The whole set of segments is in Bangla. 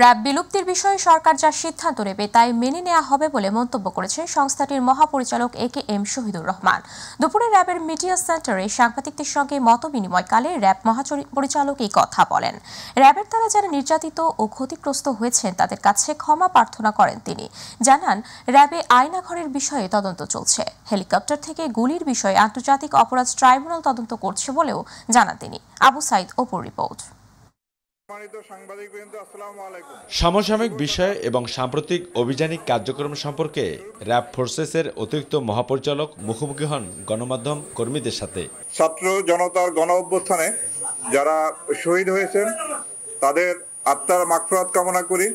র্যাব বিলুপ্তির বিষয়ে সরকার যা সিদ্ধান্ত নেবে তাই মেনে নেওয়া হবে বলে মন্তব্য করেছেন সংস্থাটির মহাপরিচালক একেএম শহীদুর রহমান। দুপুরে র্যাবের মিডিয়া সেন্টারে সাংবাদিকদের সঙ্গে মতবিনিময়কালে র্যাব মহাপরিচালক এই কথা বলেন। র্যাবের দ্বারা যারা নির্যাতিত ও ক্ষতিগ্রস্ত হয়েছেন তাদের কাছে ক্ষমা প্রার্থনা করেন তিনি। জানান, র্যাবে আয়নাঘরের বিষয়ে তদন্ত চলছে। হেলিকপ্টার থেকে গুলির বিষয়ে আন্তর্জাতিক অপরাধ ট্রাইব্যুনাল তদন্ত করছে বলেও জানান তিনি। আবু সাইদ অপুর রিপোর্ট। সমসাময়িক বিষয় এবং সাম্প্রতিক অভিযানিক কার্যক্রম সম্পর্কে র্যাব ফোর্সেসের অতিরিক্ত মহাপরিচালক মুখোমুখি হন গণমাধ্যম কর্মীদের সাথে। ছাত্র জনতার গণ অভ্যুত্থানে যারা শহীদ হয়েছেন তাদের আত্মার মাগফিরাত কামনা করি।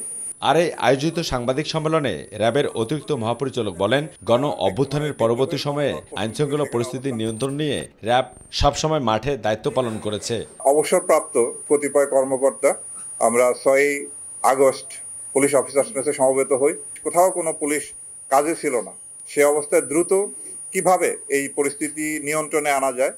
আরে আয়োজিত সাংবাদিক সম্মেলনে র্যাবের অতিরিক্ত মহাপরিচালক বলেন, গণ অভ্যুত্থানের পরবর্তী সময়ে আইনশৃঙ্খলা পরিস্থিতি নিয়ন্ত্রণ নিয়ে র্যাব সবসময় মাঠে দায়িত্ব পালন করেছে। অবসরপ্রাপ্ত কতিপয় কর্মকর্তা আমরা 6 আগস্ট পুলিশ অফিসার্স মেসে সমবেত হই। কোথাও কোনো পুলিশ কাজে ছিল না, সে অবস্থায় দ্রুত কিভাবে এই পরিস্থিতি নিয়ন্ত্রণে আনা যায়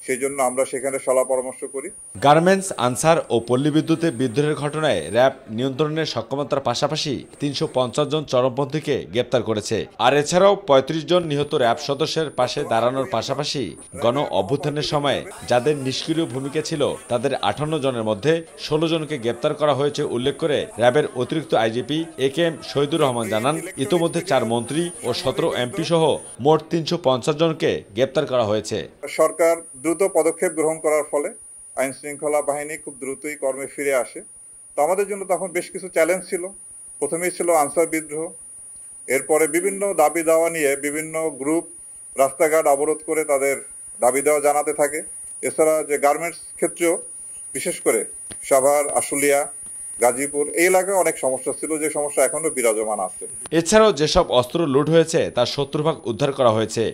সেই জন্য আমরা সেখানে সলা পরামর্শ করি। গার্মেন্টস, আনসার ও পল্লী বিদ্যুতের বিদ্রোহের ঘটনায় র্যাব নিয়ন্ত্রণের সক্ষমতার পাশাপাশি 350 জন চরমপন্থীকে গ্রেপ্তার করেছে। আর এছাড়াও 35 জন নিহত র্যাব সদস্যের পাশে দাঁড়ানোর পাশাপাশি গণ অভ্যুত্থানের সময় যাদের নিষ্ক্রিয় ভূমিকা ছিল তাদের 58 জনের মধ্যে 16 জনকে গ্রেপ্তার করা হয়েছে উল্লেখ করে র্যাবের অতিরিক্ত আইজিপি একেএম শহীদুর রহমান জানান, ইতোমধ্যে 4 মন্ত্রী ও 17 এমপি সহ মোট 350 জনকে গ্রেপ্তার করা হয়েছে। সরকার দ্রুত পদক্ষেপ গ্রহণ করার ফলে আইন শৃঙ্খলা বাহিনী খুব দ্রুতই কর্মে ফিরে আসে। তো আমাদের জন্য তখন বেশ কিছু চ্যালেঞ্জ ছিল। প্রথমেই ছিল আনসার বিদ্রোহ, এরপরে বিভিন্ন দাবি দাওয়া নিয়ে বিভিন্ন গ্রুপ রাস্তাঘাট অবরোধ করে তাদের দাবি দেওয়া জানাতে থাকে। এছাড়া যে গার্মেন্টস ক্ষেত্রেও বিশেষ করে সাভার, আশুলিয়া, গাজীপুর এই এলাকায় অনেক সমস্যা ছিল, যে সমস্যা এখনো বিরাজমান আছে। এছাড়াও যেসব অস্ত্র লুট হয়েছে তার 70 ভাগ উদ্ধার করা হয়েছে।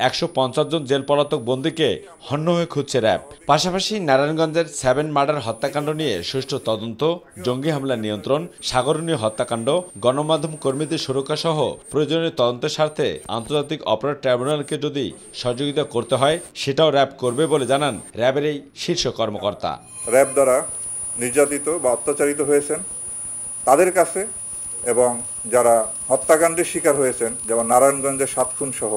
150 জন জেল পলাতক বন্দীকে হন্য হয়ে খুঁজছে র্যাব। পাশাপাশি নারায়ণগঞ্জের 7 মার্ডার হত্যাকাণ্ড নিয়ে সুষ্ঠু তদন্ত, জঙ্গি হামলা নিয়ন্ত্রণ, সাগরনীয় হত্যাকাণ্ড, গণমাধ্যম কর্মীদের সুরক্ষা সহ প্রয়োজনীয় তদন্তের স্বার্থে আন্তর্জাতিক অপরাধ ট্রাইব্যুনালকে যদি সহযোগিতা করতে হয় সেটাও র্যাব করবে বলে জানান র্যাবের এই শীর্ষ কর্মকর্তা। র্যাব দ্বারা নির্যাতিত বা অত্যাচারিত হয়েছেন তাদের কাছে এবং যারা হত্যাকাণ্ডের শিকার হয়েছেন, যেমন নারায়ণগঞ্জের 7 খুন সহ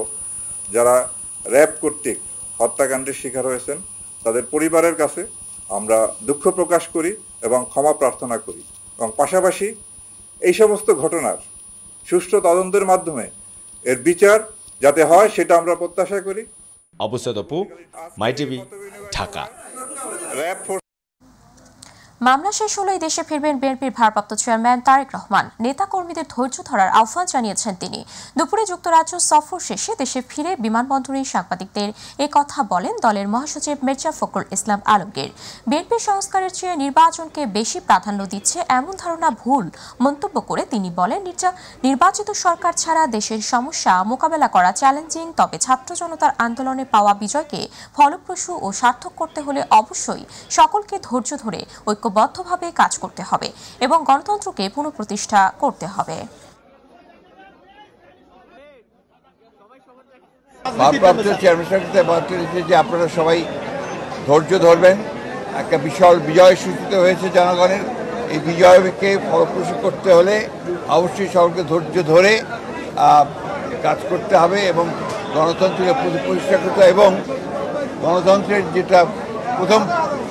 যারা র্যাব কর্তৃক হত্যাকাণ্ডের শিকার হয়েছেন তাদের পরিবারের কাছে আমরা দুঃখ প্রকাশ করি এবং ক্ষমা প্রার্থনা করি। এবং পাশাপাশি এই সমস্ত ঘটনার সুষ্ঠু তদন্তের মাধ্যমে এর বিচার যাতে হয় সেটা আমরা প্রত্যাশা করি। আবু সাইদ অপু, মাই টিভি, ঢাকা। মামলা শেষ হলেই দেশে ফিরবেন বিএনপির ভারপ্রাপ্ত চেয়ারম্যান তারেক রহমান। নেতা কর্মীদের ধৈর্য ধরার আহ্বান জানিয়েছেন তিনি। দুপুরে যুক্তরাজ্য সফর শেষে দেশে ফিরে বিমানবন্দরে সাংবাদিকদের এ কথা বলেন দলের মহাসচিব মির্জা ফখরুল ইসলাম আলমগীর। বিএনপি সংস্কারের চেয়ে নির্বাচনকে বেশি প্রাধান্য দিচ্ছে এমন ধারণা ভুল মন্তব্য করে তিনি বলেন, নির্বাচিত সরকার ছাড়া দেশের সমস্যা মোকাবেলা করা চ্যালেঞ্জিং। তবে ছাত্র জনতার আন্দোলনে পাওয়া বিজয়কে ফলপ্রসূ ও সার্থক করতে হলে অবশ্যই সকলকে ধৈর্য ধরে ঐক্যবদ্ধভাবে কাজ করতে হবে এবং গণতন্ত্রকে পুনঃপ্রতিষ্ঠা করতে হবে। ভারপ্রাপ্ত চেয়ারম্যান যে আপনারা সবাই ধৈর্য ধরবেন, একটা বিশাল বিজয় সূচিত হয়েছে জনগণের। এই বিজয়কে ফলপ্রসূ করতে হলে অবশ্যই সকলকে ধৈর্য ধরে কাজ করতে হবে এবং গণতন্ত্রকে প্রতিষ্ঠা করতে হবে এবং গণতন্ত্রের যেটা প্রথম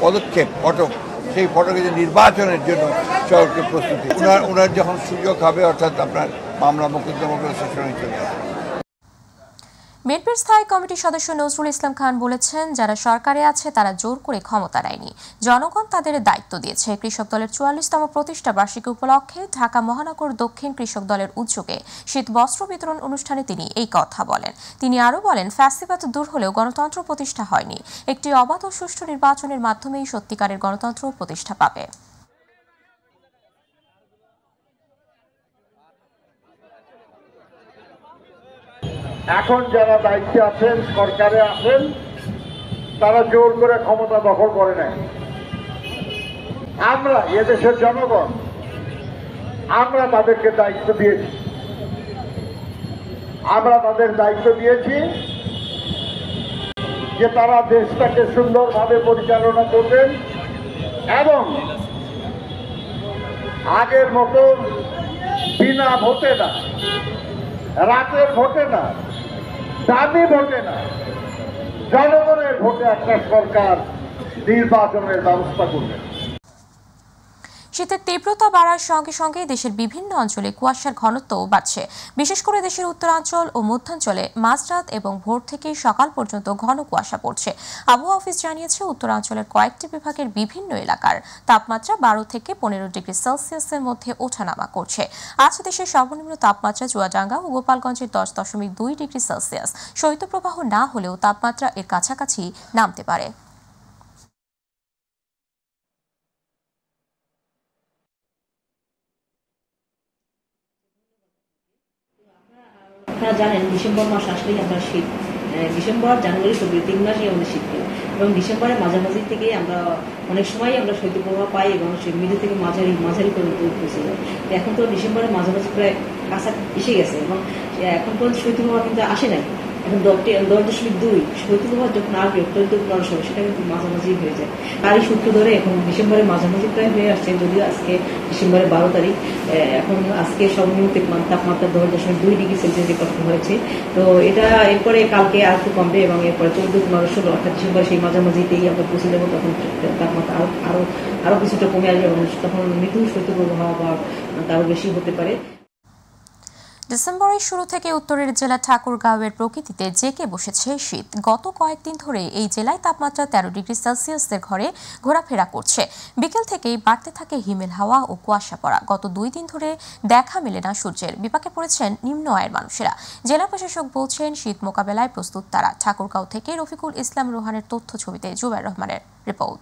পদক্ষেপ ফটক, সেই ফটকে যে নির্বাচনের জন্য সকলকে প্রস্তুতি। ওনার যখন সুযোগ হবে, অর্থাৎ আপনার মামলা মোকদ্দমাগুলো শেষ হয়ে চলে যাবে। বিএনপির স্থায়ী কমিটির সদস্য নজরুল ইসলাম খান বলেছেন, যারা সরকারে আছে তারা জোর করে ক্ষমতা নেয়নি, জনগণ তাদের দায়িত্ব দিয়েছে। কৃষক দলের 44তম প্রতিষ্ঠা বার্ষিকী উপলক্ষে ঢাকা মহানগর দক্ষিণ কৃষক দলের উদ্যোগে শীত বস্ত্র বিতরণ অনুষ্ঠানে তিনি এই কথা বলেন। তিনি আরও বলেন, ফ্যাসিবাদ দূর হলেও গণতন্ত্র প্রতিষ্ঠা হয়নি। একটি অবাধ ও সুষ্ঠু নির্বাচনের মাধ্যমেই সত্যিকারের গণতন্ত্র প্রতিষ্ঠা পাবে। এখন যারা দায়িত্বে আছেন, সরকারে আছেন, তারা জোর করে ক্ষমতা দখল করে নেয়। আমরা এদেশের জনগণ, আমরা তাদেরকে দায়িত্ব দিয়েছি। আমরা তাদের দায়িত্ব দিয়েছি যে তারা দেশটাকে সুন্দরভাবে পরিচালনা করবেন এবং আগের মতন বিনা ভোটে না, রাতের ভোটে না, দামি ভোটে না, জনগণের ভোটে একটা সরকার নির্বাচনের ব্যবস্থা করবে। শীতের তীব্রতা বাড়ার সঙ্গে সঙ্গে দেশের বিভিন্ন অঞ্চলে কুয়াশার ঘনত্বও বাড়ছে। বিশেষ করে দেশের উত্তরাঞ্চল ও মধ্যাঞ্চলে মাঝরাত এবং ভোর থেকে সকাল পর্যন্ত ঘন কুয়াশা পড়ছে। আবহাওয়া অফিস জানিয়েছে, উত্তরাঞ্চলের কয়েকটি বিভাগের বিভিন্ন এলাকার তাপমাত্রা 12 থেকে 15 ডিগ্রি সেলসিয়াসের মধ্যে ওঠানামা করছে। আজ দেশের সর্বনিম্ন তাপমাত্রা চুয়াডাঙ্গা ও গোপালগঞ্জে 10.2 ডিগ্রি সেলসিয়াস। শৈত্যপ্রবাহ না হলেও তাপমাত্রা এর কাছাকাছি নামতে পারে। আপনারা জানেন ডিসেম্বর মাস আসলেই আপনার শীত, ডিসেম্বর জানুয়ারি ফেব্রুয়ারি 3 মাসই আমাদের শীতকাল, এবং ডিসেম্বরের মাঝামাঝি থেকে আমরা অনেক সময় আমরা শৈত্যপ্রবাহ পাই এবং মৃদু থেকে মাঝারি পর্যন্ত পৌঁছে যায়। এখন তো ডিসেম্বরের মাঝামাঝি প্রায় কাছা এসে গেছে এবং এখন পর্যন্ত শৈত্যপ্রবাহ কিন্তু আসে নাই। এখন 10.2 শৈত্যপ্রবাহ যখন আসবে অত্যন্ত বড় সময়, সেটা কিন্তু মাঝামাঝি হয়ে যায়। তারই সূত্র ধরে এখন ডিসেম্বরের মাঝামাঝি প্রায় হয়ে আসছে, যদিও আজকে ডিসেম্বরের 12 তারিখ। এখন আজকে সর্বনিম্ন তাপমাত্রা 10.2 ডিগ্রি সেলসিয়াস রেকর্ড হয়েছে। তো এটা এরপরে কালকে আর একটু কমবে এবং এরপরে 14, 15, 16 অর্থাৎ ডিসেম্বর সেই মাঝামাঝিতেই আমরা পৌঁছে যাবো। তখন তাপমাত্রা আরো কিছুটা কমে আসবে এবং তখন মৃদু শৈত্যপ্রবাহ বা তারও বেশি হতে পারে। ডিসেম্বরের শুরু থেকে উত্তরের জেলা ঠাকুরগাঁওয়ের প্রকৃতিতে জেঁকে বসেছে শীত। গত কয়েকদিন ধরে এই জেলায় তাপমাত্রা 13 ডিগ্রি সেলসিয়াসের ঘরে ঘোরাফেরা করছে। বিকেল থেকেই বাড়তে থাকে হিমেল হাওয়া ও কুয়াশা পড়া। গত 2 দিন ধরে দেখা মেলে না সূর্যের। বিপাকে পড়েছেন নিম্ন আয়ের মানুষেরা। জেলা প্রশাসক বলছেন, শীত মোকাবেলায় প্রস্তুত তারা। ঠাকুরগাঁও থেকে রফিকুল ইসলাম রোহানের তথ্য ছবিতে জুবাইর রহমানের রিপোর্ট।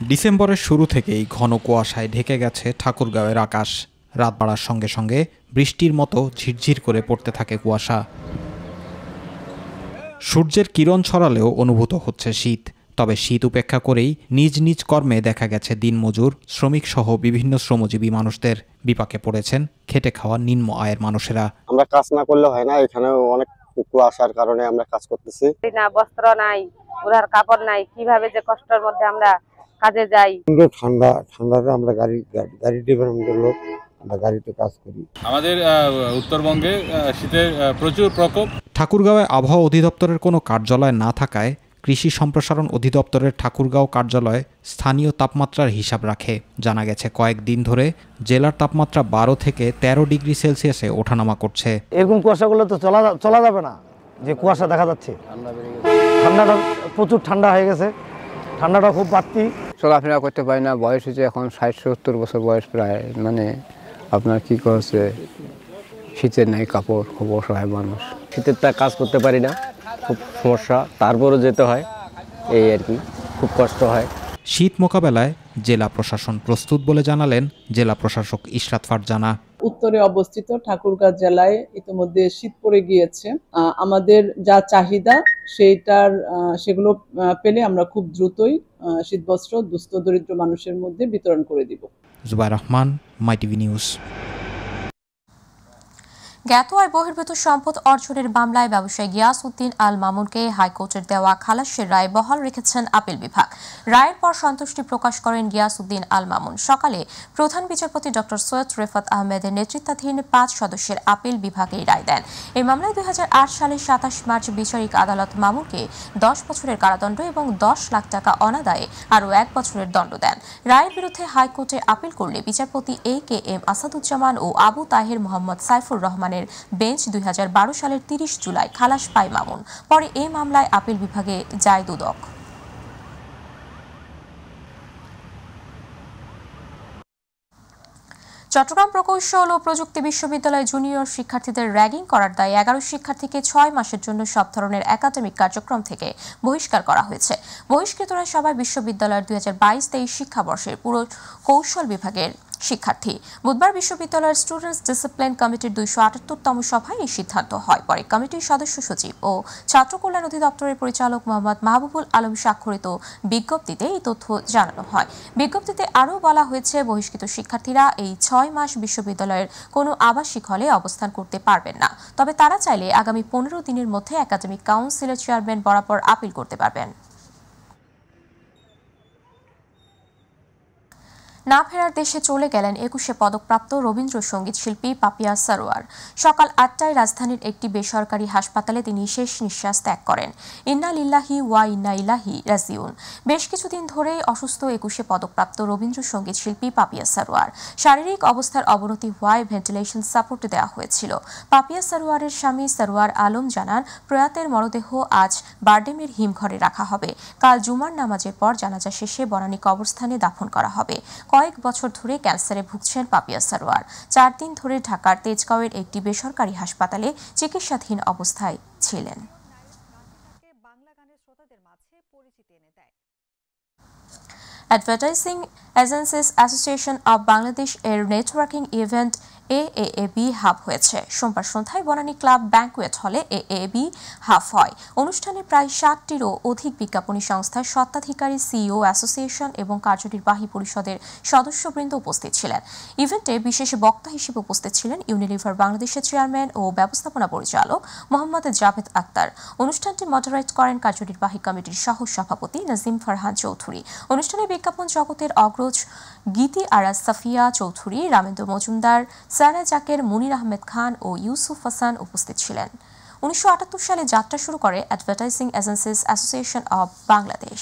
ডিসেম্বরের শুরু থেকেই ঘন কুয়াশায় ঢেকে গেছে ঠাকুরগাঁওয়ের আকাশ। রাত বাড়ার সঙ্গে সঙ্গে বৃষ্টির মতো ঝিরঝির করে পড়তে থাকে কুয়াশা। সূর্যের কিরণ ছড়ালেও অনুভূত হচ্ছে শীত। তবে শীত উপেক্ষা করেই নিজ নিজ কর্মে দেখা গেছে দিনমজুর, শ্রমিক সহ বিভিন্ন শ্রমজীবী মানুষদের। বিপাকে পড়েছেন খেটে খাওয়া নিম্ন আয়ের মানুষেরা। আমরা কাজ না করলে হয় না, এখানে অনেক কুয়াশার কারণে আমরা কাজ করতেছি না, বস্ত্র নাই, পুরার কাপড় নাই, কিভাবে যে কষ্টের মধ্যে আমরা কাজে যাই। ঠান্ডাটা আমরা গাড়ি ডিপার্টমেন্টের লোক, আমরা গাড়িতে কাজ করি। আমাদের উত্তরবঙ্গে শীতের প্রচুর প্রকোপ। ঠাকুরগাঁওয়ে আবহাওয়া অধিদপ্তরের কোনো কার্যালয় না থাকায় কৃষি সম্প্রসারণ অধিদপ্তরের ঠাকুরগাঁও কার্যালয় স্থানীয় তাপমাত্রার হিসাব রাখে। জানা গেছে কয়েকদিন ধরে জেলার তাপমাত্রা 12 থেকে 13 ডিগ্রি সেলসিয়াসে ওঠানামা করছে। এরকম কুয়াশাগুলো তো চলা যাবে না, যে কুয়াশা দেখা যাচ্ছে। ঠান্ডাটা প্রচুর ঠান্ডা হয়ে গেছে, ঠান্ডাটা খুব বাড়তি। চলাফেরা করতে পারি না, বয়স হচ্ছে এখন 60-70 বছর বয়স প্রায়। মানে আপনার কি করছে, শীতের নাই কাপড়, খুব অসহায় মানুষ। শীতের তা কাজ করতে পারি না, খুব সমস্যা। তারপরও যেতে হয়, এই আর কি, খুব কষ্ট হয়। শীত মোকাবেলায় জেলা প্রশাসন প্রস্তুত বলে জানালেন জেলা প্রশাসক ইশরাত ফারজানা। উত্তরে অবস্থিত ঠাকুরগাঁও জেলায় ইতিমধ্যে শীত পড়ে গিয়েছে। আমাদের যা চাহিদা সেগুলো পেলে আমরা খুব দ্রুতই শীতবস্ত্র দুস্থ দরিদ্র মানুষের মধ্যে বিতরণ করে দিব। জুবাইর রহমান, মাই টিভি নিউজ। জ্ঞাত আয় বহির্ভূত সম্পদ অর্জনের মামলায় ব্যবসায়ী গিয়াসউদ্দিন আল মামুনকে হাইকোর্টের দেওয়া খালাসের রায় বহাল রেখেছেন আপিল বিভাগ। রায়ের পর সন্তুষ্টি প্রকাশ করেন গিয়াসউদ্দিন আল মামুন। সকালে প্রধান বিচারপতি ডক্টর সৈয়দ রেফাত আহমেদের নেতৃত্বাধীন 5 সদস্যের আপিল বিভাগ এই রায় দেন। এই মামলায় 2008 সালের 27 মার্চ বিচারিক আদালত মামুনকে 10 বছরের কারাদণ্ড এবং 10 লাখ টাকা অনাদায়ে আরও 1 বছরের দণ্ড দেন। রায়ের বিরুদ্ধে হাইকোর্টে আপিল করলে বিচারপতি AKM আসাদুজ্জামান ও আবু তাহের মোহাম্মদ সাইফুর রহমানের বেঞ্চ 2012 সালের 30 জুলাই খালাস পায় মামুন। পরে এই মামলায় আপিল বিভাগে যায় দুদক। চট্টগ্রাম প্রকৌশল ও প্রযুক্তি বিশ্ববিদ্যালয় জুনিয়র শিক্ষার্থীদের র্যাগিং করার দায়ে 11 শিক্ষার্থীকে 6 মাসের জন্য সব ধরনের একাডেমিক কার্যক্রম থেকে বহিষ্কার করা হয়েছে। বহিষ্কৃতরা সবাই বিশ্ববিদ্যালয়ের 2022-23 শিক্ষাবর্ষের পুরো কৌশল বিভাগের শিক্ষার্থী। বুধবার বিশ্ববিদ্যালয়ের স্টুডেন্টস ডিসিপ্লিন কমিটির 278তম সভায় এই সিদ্ধান্ত হয়। পরে কমিটির সদস্য সচিব ও ছাত্র কল্যাণ অধিদপ্তরের পরিচালক মোহাম্মদ মাহবুবুল আলম স্বাক্ষরিত বিজ্ঞপ্তিতে এই তথ্য জানানো হয়। বিজ্ঞপ্তিতে আরও বলা হয়েছে, বহিষ্কৃত শিক্ষার্থীরা এই 6 মাস বিশ্ববিদ্যালয়ের কোনো আবাসিক হলে অবস্থান করতে পারবেন না। তবে তারা চাইলে আগামী 15 দিনের মধ্যে একাডেমিক কাউন্সিলের চেয়ারম্যান বরাবর আপিল করতে পারবেন। না ফেরার দেশে চলে গেলেন 21শে পদকপ্রাপ্ত রবীন্দ্রসঙ্গীত শিল্পী পাপিয়া সারোয়ার। সকাল 8টায় রাজধানীর একটি বেসরকারি হাসপাতালে তিনি শেষ নিঃশ্বাস ত্যাগ করেন। ইন্না লিল্লাহি ওয়া ইন্না ইলাইহি রাজিউন। বেশ কিছুদিন ধরেই অসুস্থ 21শে পদকপ্রাপ্ত রবীন্দ্রসঙ্গীত শিল্পী পাপিয়া সারোয়ার। শারীরিক অবস্থার অবনতি হওয়ায় ভেন্টিলেশন সাপোর্ট দেওয়া হয়েছিল। পাপিয়া সারোয়ারের স্বামী সারোয়ার আলম জানান, প্রয়াতের মরদেহ আজ বারডেমের হিমঘরে রাখা হবে। কাল জুমার নামাজের পর জানাজা শেষে বনানী কবরস্থানে দাফন করা হবে। কয়েক বছর ধরে ক্যান্সারে ভুগছেন পাপিয়া সারোয়ার। 4 দিন ধরে ঢাকার তেজগাঁওয়ের একটি বেসরকারি হাসপাতালে চিকিৎসাধীন অবস্থায় ছিলেন। Advertising agencies association of Bangladesh এর নেটওয়ার্কিং ইভেন্ট AAAB হাব হয়েছে। সোমবার সন্ধ্যায় বনানী ক্লাব ব্যাংকুয়েট হলে AAAB হাব হয়। অনুষ্ঠানে প্রায় 60টিরও অধিক বিজ্ঞাপনী সংস্থার স্বত্বাধিকারী সিইও, অ্যাসোসিয়েশন এবং কার্যনির্বাহী পরিষদের সদস্যবৃন্দ উপস্থিত ছিলেন। ইভেন্টে বিশেষ বক্তা হিসেবে উপস্থিত ছিলেন ইউনিলিভার বাংলাদেশের চেয়ারম্যান ও ব্যবস্থাপনা পরিচালক মোহাম্মদ জাভেদ আক্তার। অনুষ্ঠানটি মডারেট করেন কার্যনির্বাহী কমিটির সহ সভাপতি নাজিম ফারহান চৌধুরী। অনুষ্ঠানে বিজ্ঞাপন জগতের অগ্রজ গীতি আরাজ সাফিয়া চৌধুরী, রামেন্দ্র মজুমদার, সারা জাকের, মুনির আহমেদ খান ও ইউসুফ হাসান উপস্থিত ছিলেন। 1978 সালে যাত্রা শুরু করে advertising agencies association of Bangladesh.